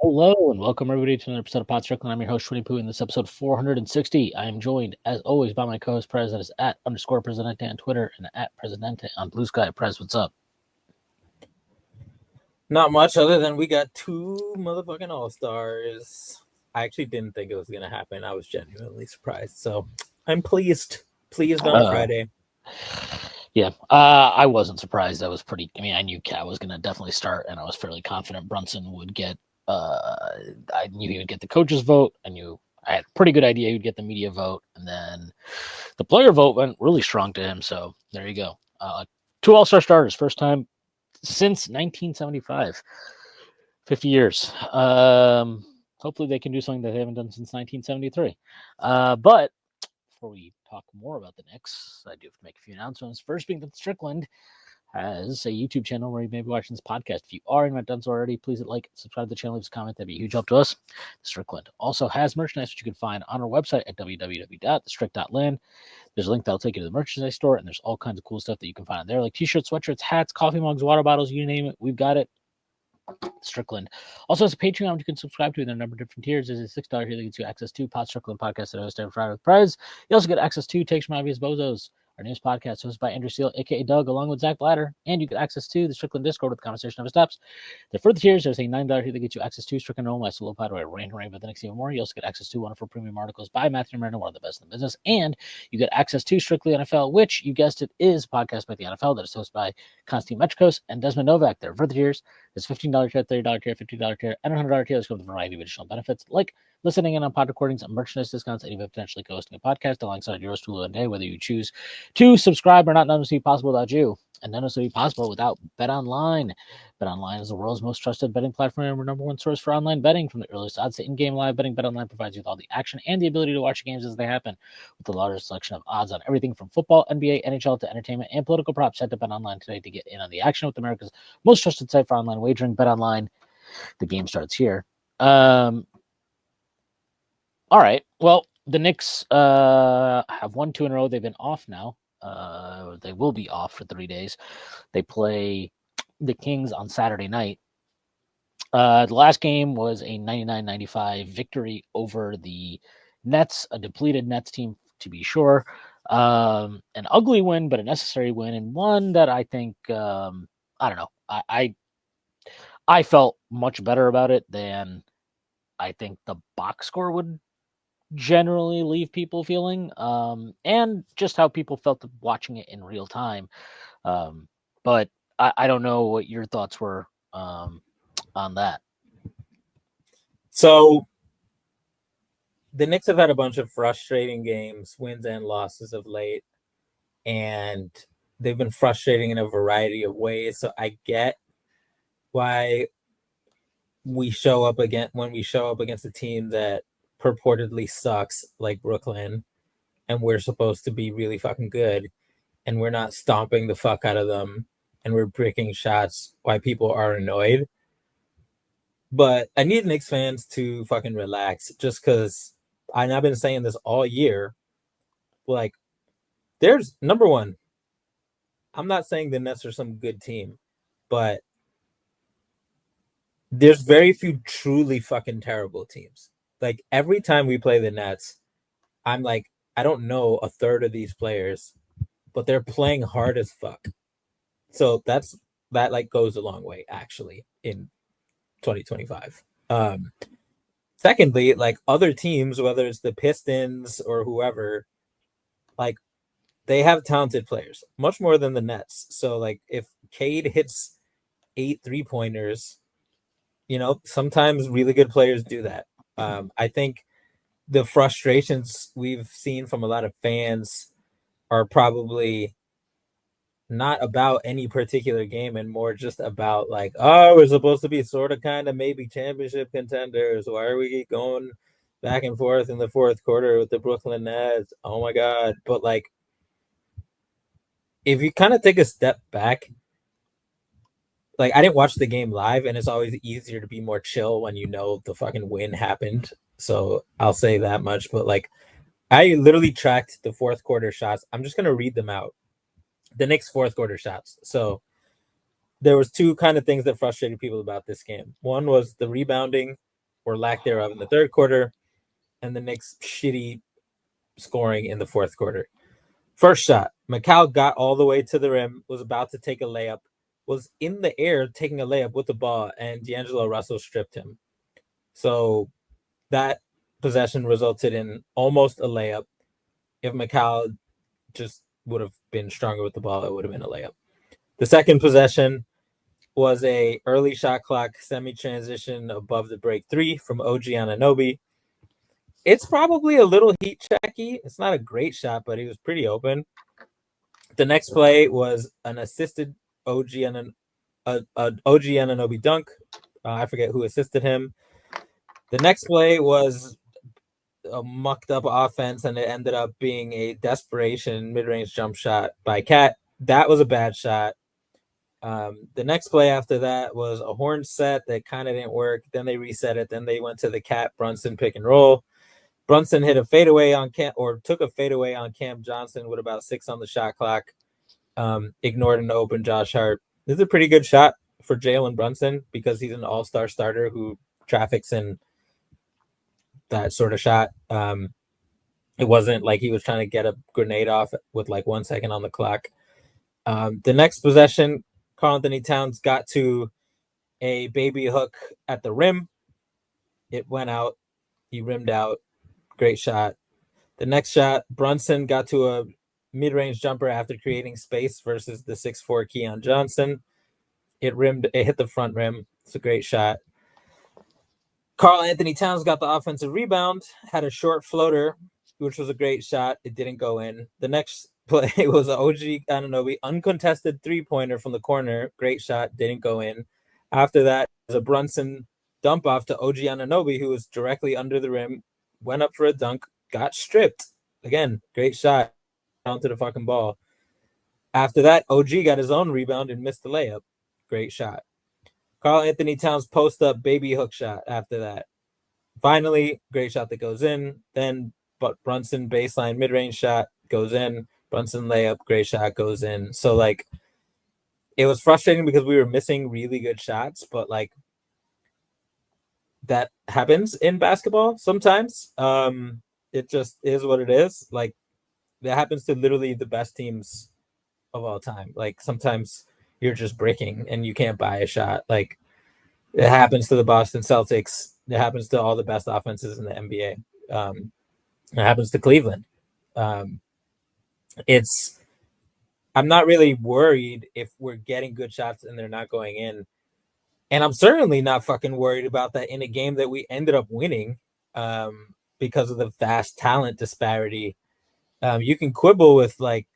Hello and welcome everybody to another episode of Strickland. I'm your host, Shwin and Prez, in this episode 460. I am joined, as always, by my co-host Prez, that is @_Presidente on Twitter and @Presidente on Blue Sky. Prez, what's up? Not much other than we got two motherfucking all-stars. I actually didn't think it was going to happen. I was genuinely surprised. So I'm pleased. Pleased on a Friday. Yeah, I wasn't surprised. I knew Cat was going to definitely start, and I was fairly confident Brunson would get, I knew he would get the coach's vote. I had a pretty good idea he would get the media vote, and then the player vote went really strong to him. So there you go. Two all-star starters, first time since 1975, 50 years. Hopefully they can do something that they haven't done since 1973. But before we talk more about the Knicks, I do have to make a few announcements. First being that Strickland has a YouTube channel where you may be watching this podcast. If you are and not done so already, please hit like, subscribe to the channel, leave us a comment. That'd be a huge help to us. Strickland also has merchandise, which you can find on our website at www.thestrick.land. There's a link that'll take you to the merchandise store, and there's all kinds of cool stuff that you can find on there, like t-shirts, sweatshirts, hats, coffee mugs, water bottles, you name it. We've got it. Strickland also has a Patreon you can subscribe to. There are a number of different tiers. There's a $6 here that gets you access to Strickland podcast that I host every Friday with Prez. You also get access to Takes from Obvious Bozos, our news podcast hosted by Andrew Steele, aka Doug, along with Zach Blatter. And you get access to the Strickland Discord with the conversation of his steps. The further tiers, there's a $9 here that gets you access to Strickland Home, my solo pod where I rant and rave about the Knicks even more. You also get access to wonderful premium articles by Matthew Marino, one of the best in the business. And you get access to Strictly NFL, which, you guessed it, is a podcast by the NFL that is hosted by Konstantin Metrikos and Desmond Novak. There are further tiers. There's $15 tier, $30 tier, $50 tier, and $100 tier. There's a variety of additional benefits like listening in on pod recordings and merchandise discounts, and even potentially co-hosting a podcast alongside yours to a day, whether you choose to subscribe or not. None of this would be possible without you, and none of this would be possible without BetOnline. BetOnline is the world's most trusted betting platform and number one source for online betting. From the earliest odds to in-game live betting, BetOnline provides you with all the action and the ability to watch games as they happen. With the largest selection of odds on everything from football, NBA, NHL to entertainment and political props, head to BetOnline today to get in on the action with America's most trusted site for online wagering. BetOnline. The game starts here. All right. Well, the Knicks have won 2 in a row. They've been off now. They will be off for 3 days. They play the Kings on Saturday night. The last game was a 99-95 victory over the Nets, a depleted Nets team, to be sure. An ugly win, but a necessary win, and one that I think, I don't know, I felt much better about it than I think the box score would generally leave people feeling, and just how people felt watching it in real time. But I don't know what your thoughts were on that. So the Knicks have had a bunch of frustrating games, wins and losses of late, and they've been frustrating in a variety of ways. So I get why when we show up against a team that purportedly sucks like Brooklyn, and we're supposed to be really fucking good, and we're not stomping the fuck out of them, and we're breaking shots, why people are annoyed. But I need Knicks fans to fucking relax, just because I've been saying this all year. Like, there's number one. I'm not saying the Nets are some good team, but there's very few truly fucking terrible teams. Like, every time we play the Nets, I'm like, I don't know a third of these players, but they're playing hard as fuck. So that like goes a long way actually in 2025. Secondly, like other teams, whether it's the Pistons or whoever, like they have talented players, much more than the Nets. So like if Cade hits 8 3-pointers, sometimes really good players do that. I think the frustrations we've seen from a lot of fans are probably not about any particular game and more just about like, oh, we're supposed to be sort of kind of maybe championship contenders. Why are we going back and forth in the fourth quarter with the Brooklyn Nets? Oh my God. But like, if you kind of take a step back, like I didn't watch the game live, and it's always easier to be more chill when you know the fucking win happened. So I'll say that much. But like, I literally tracked the fourth quarter shots. I'm just gonna read them out. The Knicks' fourth quarter shots. So there was two kind of things that frustrated people about this game. One was the rebounding. or lack thereof in the third quarter, and the Knicks' shitty scoring in the fourth quarter. First shot, Macau got all the way to the rim, was about to take a layup, was in the air taking a layup with the ball, and D'Angelo Russell stripped him. So that possession resulted in almost a layup. If Macau just would have been stronger with the ball, it would have been a layup. The second possession was a early shot clock semi-transition above the break three from OG Anunoby. It's probably a little heat checky. It's not a great shot, but he was pretty open. The next play was an assisted OG Anunoby dunk. I forget who assisted him. The next play was a mucked up offense, and it ended up being a desperation mid-range jump shot by Cat. That was a bad shot. The next play after that was a horn set that kind of didn't work. Then they reset it. Then they went to the Cat Brunson pick and roll. Brunson hit a fadeaway on Cam, or took a fadeaway on Cam Johnson with about 6 on the shot clock. Ignored an open Josh Hart. This is a pretty good shot for Jalen Brunson because he's an all-star starter who traffics in that sort of shot. It wasn't like he was trying to get a grenade off with like 1 second on the clock. The next possession, Karl-Anthony Towns got to a baby hook at the rim. It went out. He rimmed out. Great shot. The next shot, Brunson got to a mid-range jumper after creating space versus the 6'4" Keon Johnson. It hit the front rim. It's a great shot. Karl-Anthony Towns got the offensive rebound, had a short floater, which was a great shot. It didn't go in. The next play was an OG Anunoby uncontested three-pointer from the corner. Great shot, didn't go in. After that, was a Brunson dump off to OG Anunoby, who was directly under the rim, went up for a dunk, got stripped. Again, great shot. Onto the fucking ball. After that, OG got his own rebound and missed the layup. Great shot. Karl-Anthony Towns post up baby hook shot after that. Finally, great shot that goes in. Then but Brunson baseline mid-range shot goes in. Brunson layup, great shot goes in. So like it was frustrating because we were missing really good shots, but like that happens in basketball sometimes. It just is what it is. Like that happens to literally the best teams of all time. Like sometimes you're just breaking and you can't buy a shot. Like it happens to the Boston Celtics. It happens to all the best offenses in the NBA. It happens to Cleveland. I'm not really worried if we're getting good shots and they're not going in. And I'm certainly not fucking worried about that in a game that we ended up winning because of the vast talent disparity. You can quibble with like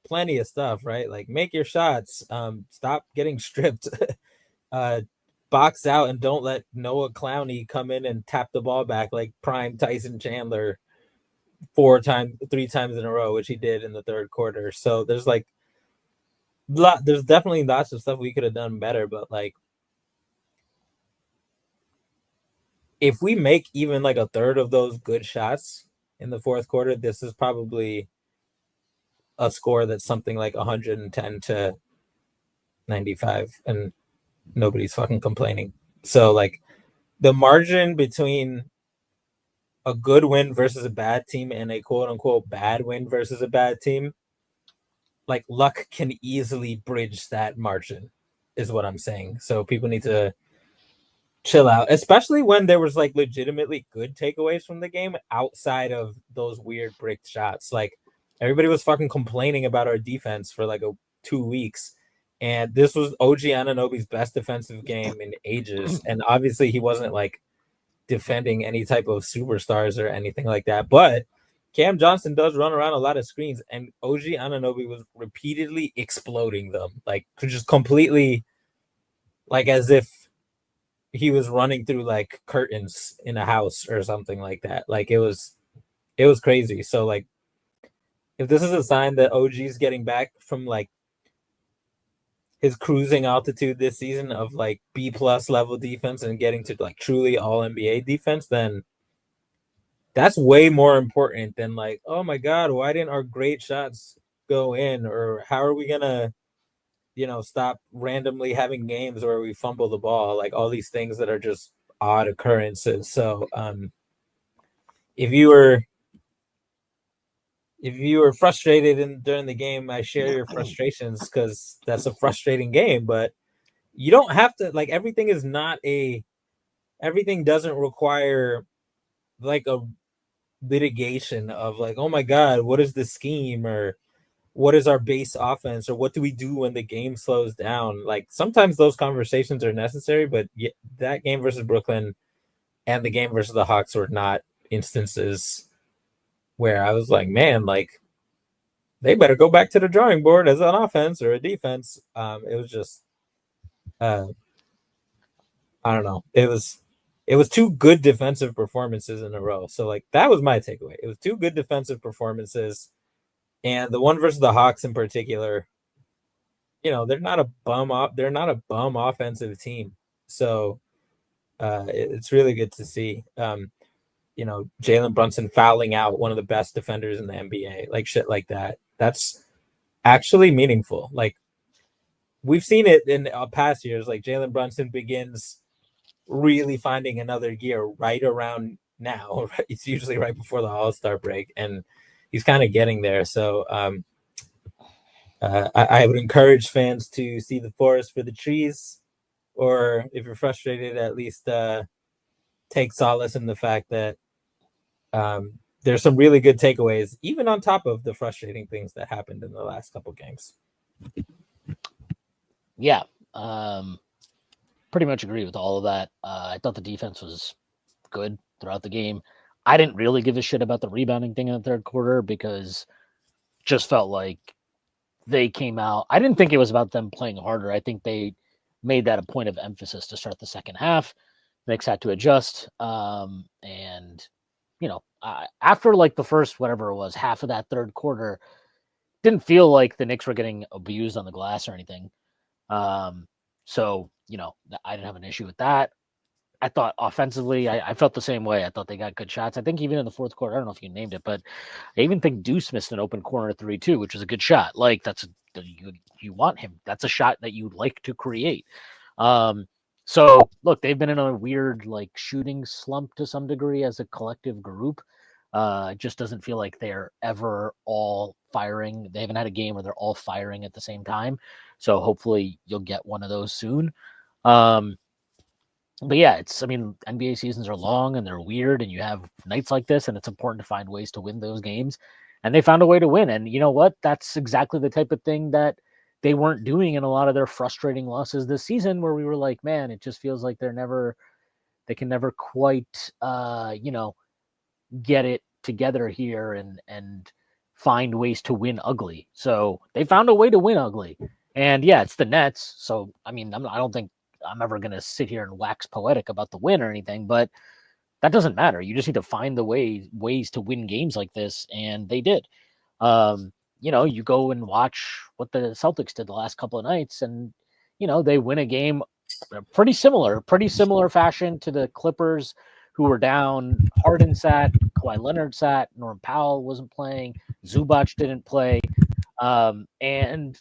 plenty of stuff, right? Like make your shots, stop getting stripped, box out, and don't let Noah Clowney come in and tap the ball back like prime Tyson Chandler 3 times in a row, which he did in the third quarter. So there's like there's definitely lots of stuff we could have done better, but like if we make even like a third of those good shots in the fourth quarter, this is probably a score that's something like 110 to 95, and nobody's fucking complaining. So like the margin between a good win versus a bad team and a quote unquote bad win versus a bad team, like luck can easily bridge that margin, is what I'm saying. So people need to chill out, especially when there was like legitimately good takeaways from the game outside of those weird bricked shots. Like everybody was fucking complaining about our defense for like 2 weeks, and this was OG Anunoby's best defensive game in ages. And obviously he wasn't like defending any type of superstars or anything like that, but Cam Johnson does run around a lot of screens, and OG Anunoby was repeatedly exploding them, like just completely, like as if he was running through like curtains in a house or something like that. Like it was crazy. So like if this is a sign that OG's getting back from like his cruising altitude this season of like B+ level defense and getting to like truly all NBA defense, then that's way more important than like, oh my God, why didn't our great shots go in? Or how are we gonna, stop randomly having games where we fumble the ball? Like all these things that are just odd occurrences. So if you were frustrated during the game, I share your frustrations because that's a frustrating game. But you don't have to like everything doesn't require like a litigation of like, oh my god, what is the scheme, or what is our base offense, or what do we do when the game slows down? Like sometimes those conversations are necessary, but that game versus Brooklyn and the game versus the Hawks were not instances where I was like, man, like they better go back to the drawing board as an offense or a defense. It was just, uh, I don't know. It was two good defensive performances in a row. So like that was my takeaway. It was two good defensive performances, and the one versus the Hawks in particular. They're not a bum off. They're not a bum offensive team. So it's really good to see. Jalen Brunson fouling out one of the best defenders in the NBA, like shit like that. That's actually meaningful. Like we've seen it in past years. Like Jalen Brunson begins really finding another gear right around now. It's usually right before the All-Star break, and he's kind of getting there. So I would encourage fans to see the forest for the trees, or if you're frustrated, at least take solace in the fact that there's some really good takeaways, even on top of the frustrating things that happened in the last couple games. Yeah, pretty much agree with all of that. I thought the defense was good throughout the game. I didn't really give a shit about the rebounding thing in the third quarter because just felt like they came out. I didn't think it was about them playing harder. I think they made that a point of emphasis to start the second half. Knicks had to adjust. And, after like the first, whatever it was, half of that third quarter, didn't feel like the Knicks were getting abused on the glass or anything. So, I didn't have an issue with that. I thought offensively, I felt the same way. I thought they got good shots. I think even in the fourth quarter, I don't know if you named it, but I even think Deuce missed an open corner 3 too, which was a good shot. Like you want him. That's a shot that you'd like to create. So look, they've been in a weird like shooting slump to some degree as a collective group. It just doesn't feel like they're ever all firing. They haven't had a game where they're all firing at the same time. So hopefully you'll get one of those soon. But yeah, NBA seasons are long and they're weird, and you have nights like this, and it's important to find ways to win those games. And they found a way to win. And you know what? That's exactly the type of thing that they weren't doing in a lot of their frustrating losses this season, where we were like, man, it just feels like they can never quite, get it together here and find ways to win ugly. So they found a way to win ugly. And yeah, it's the Nets. So, I don't think I'm ever going to sit here and wax poetic about the win or anything, but that doesn't matter. You just need to find the ways to win games like this, and they did. You go and watch what the Celtics did the last couple of nights, and they win a game pretty similar fashion to the Clippers, who were down. Harden sat, Kawhi Leonard sat, Norm Powell wasn't playing, Zubac didn't play, and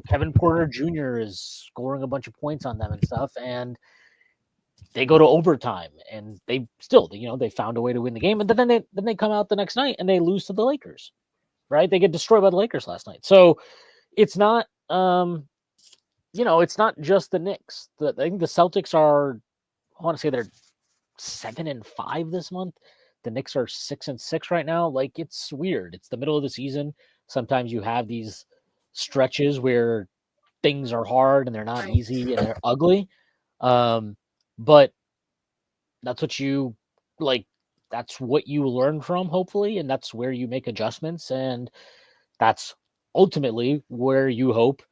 Kevin Porter Jr. is scoring a bunch of points on them and stuff, and they go to overtime, and they still, they found a way to win the game, and then they come out the next night and they lose to the Lakers, right? They get destroyed by the Lakers last night. So it's not, it's not just the Knicks. I think the Celtics are, I want to say they're 7-5 this month. The Knicks are 6-6 right now. Like, it's weird. It's the middle of the season. Sometimes you have these stretches where things are hard and they're not easy and they're ugly. But that's what you like. That's what you learn from, hopefully, and that's where you make adjustments, and that's ultimately where you hope.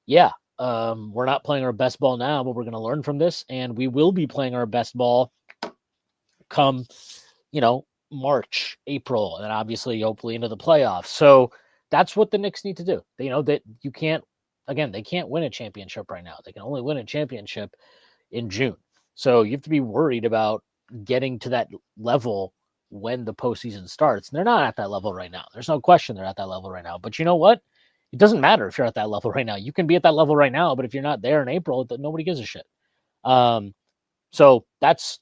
Yeah, we're not playing our best ball now, but we're going to learn from this, and we will be playing our best ball come, March, April, and obviously, hopefully, into the playoffs. So that's what the Knicks need to do. That you can't. Again, they can't win a championship right now. They can only win a championship in June. So you have to be worried about getting to that level when the postseason starts. And they're not at that level right now. There's no question they're at that level right now. But you know what? It doesn't matter if you're at that level right now. You can be at that level right now, but if you're not there in April, nobody gives a shit. So that's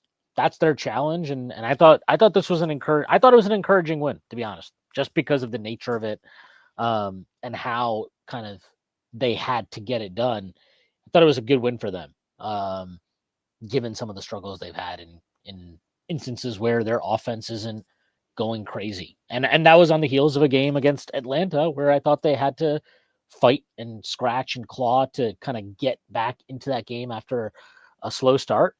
their challenge, and I thought this was I thought it was an encouraging win, to be honest, just because of the nature of it, and how kind of they had to get it done. I thought it was a good win for them, given some of the struggles they've had in instances where their offense isn't going crazy, and that was on the heels of a game against Atlanta where I thought they had to fight and scratch and claw to kind of get back into that game after a slow start.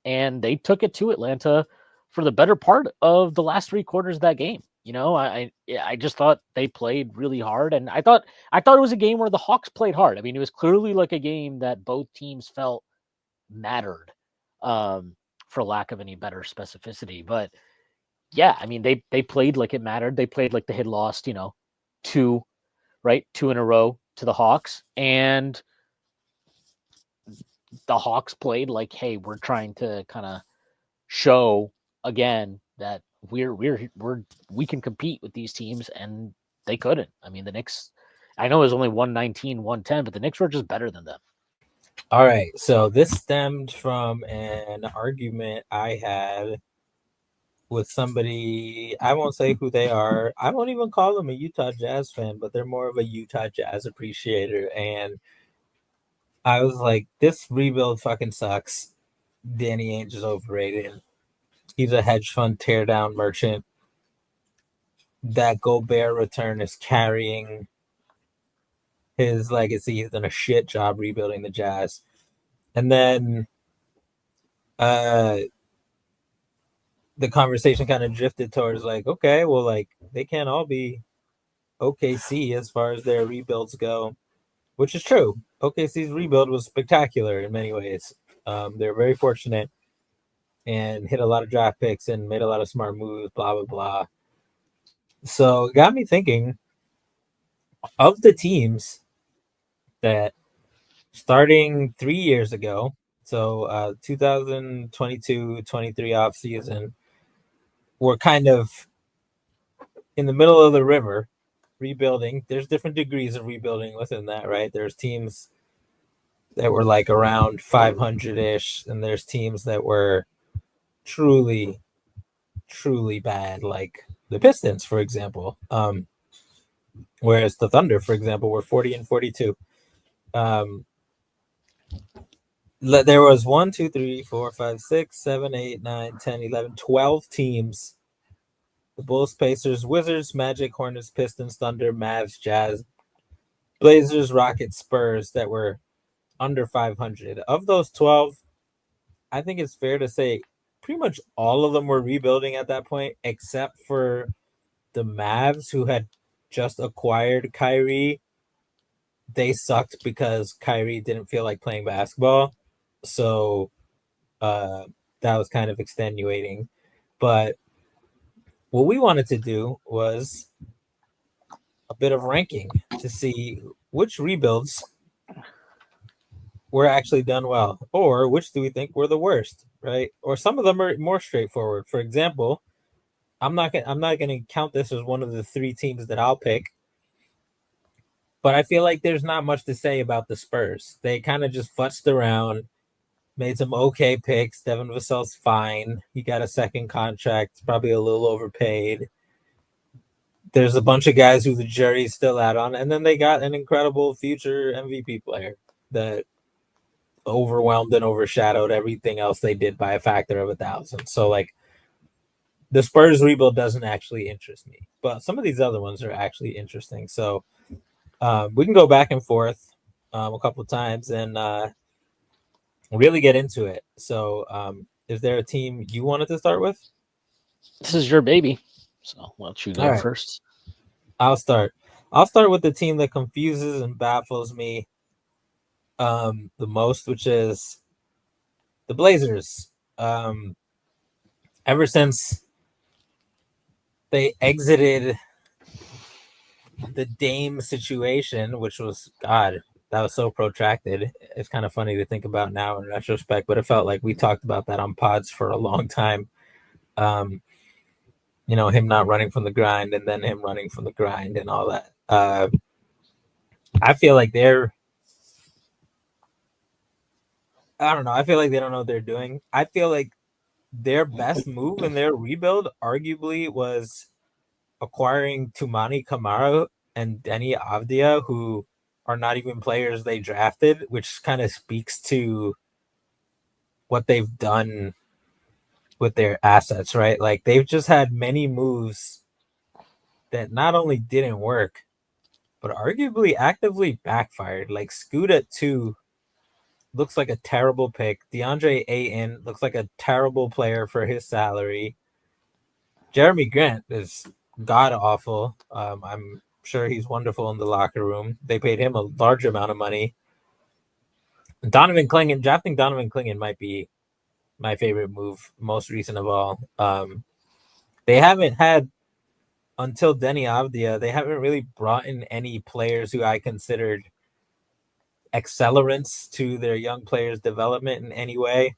And they took it to Atlanta for the better part of the last 3 quarters of that game. You know, I just thought they played really hard, and I thought it was a game where the Hawks played hard. I mean, it was clearly like a game that both teams felt mattered, for lack of any better specificity. But yeah, I mean, they played like it mattered. They played like they had lost, two in a row to the Hawks, and the Hawks played like, hey, we're trying to kind of show again that we can compete with these teams, and they couldn't. I mean, the Knicks, I know it was only 119, 110, but the Knicks were just better than them. All right, so this stemmed from an argument I had with somebody. I won't say who they are. I won't even call them a Utah Jazz fan, but they're more of a Utah Jazz appreciator. And I was like, this rebuild fucking sucks. Danny Ainge is overrated. He's a hedge fund teardown merchant. That Gobert return is carrying his legacy. He's done a shit job rebuilding the Jazz. And then the conversation kind of drifted towards like, okay, well, like they can't all be OKC as far as their rebuilds go, which is true. OKC's rebuild was spectacular in many ways. They're very fortunate and hit a lot of draft picks and made a lot of smart moves, blah, blah, blah. So it got me thinking of the teams that starting 3 years ago, so 2022-23 offseason, were kind of in the middle of the river rebuilding. There's different degrees of rebuilding within that, right? There's teams that were like around 500-ish, and there's teams that were truly, truly bad, like the Pistons, for example. Whereas the Thunder, for example, were 40-42. There was 1, 2, 3, 4, 5, 6, 7, 8, 9, 10, 11, 12 teams. The Bulls, Pacers, Wizards, Magic, Hornets, Pistons, Thunder, Mavs, Jazz, Blazers, Rockets, Spurs that were under 500. Of those 12, I think it's fair to say pretty much all of them were rebuilding at that point, except for the Mavs, who had just acquired Kyrie. They sucked because Kyrie didn't feel like playing basketball. So that was kind of extenuating. But what we wanted to do was a bit of ranking to see which rebuilds were actually done well, or which do we think were the worst, right? Or some of them are more straightforward. For example, I'm not gonna count this as one of the 3 teams that I'll pick, but I feel like there's not much to say about the Spurs. They kind of just futzed around, made some okay picks. Devin Vassell's fine. He got a second contract, probably a little overpaid. There's a bunch of guys who the jury's still out on, and then they got an incredible future MVP player that overwhelmed and overshadowed everything else they did by a factor of 1,000. So like the Spurs rebuild doesn't actually interest me, but some of these other ones are actually interesting. So we can go back and forth a couple of times and really get into it. So is there a team you wanted to start with? This is your baby, so why don't you go first? I'll start. I'll start with the team that confuses and baffles me the most, which is the Blazers. Ever since they exited the Dame situation, which was, God, that was so protracted. It's kind of funny to think about now in retrospect, but it felt like we talked about that on pods for a long time. Him not running from the grind and then him running from the grind and all that. I feel like they're I don't know. I feel like they don't know what they're doing. I feel like their best move in their rebuild arguably was acquiring Tumani Kamara and Denny Avdia, who are not even players they drafted, which kind of speaks to what they've done with their assets, right? Like they've just had many moves that not only didn't work, but arguably actively backfired. Like Scoot at 2 looks like a terrible pick. DeAndre Ayton looks like a terrible player for his salary. Jeremy Grant is god awful. I'm sure he's wonderful in the locker room. They paid him a large amount of money. Donovan Clingan, drafting Donovan Clingan might be my favorite move, most recent of all. They haven't had until Denny Avdia, they haven't really brought in any players who I considered accelerants to their young players' development in any way.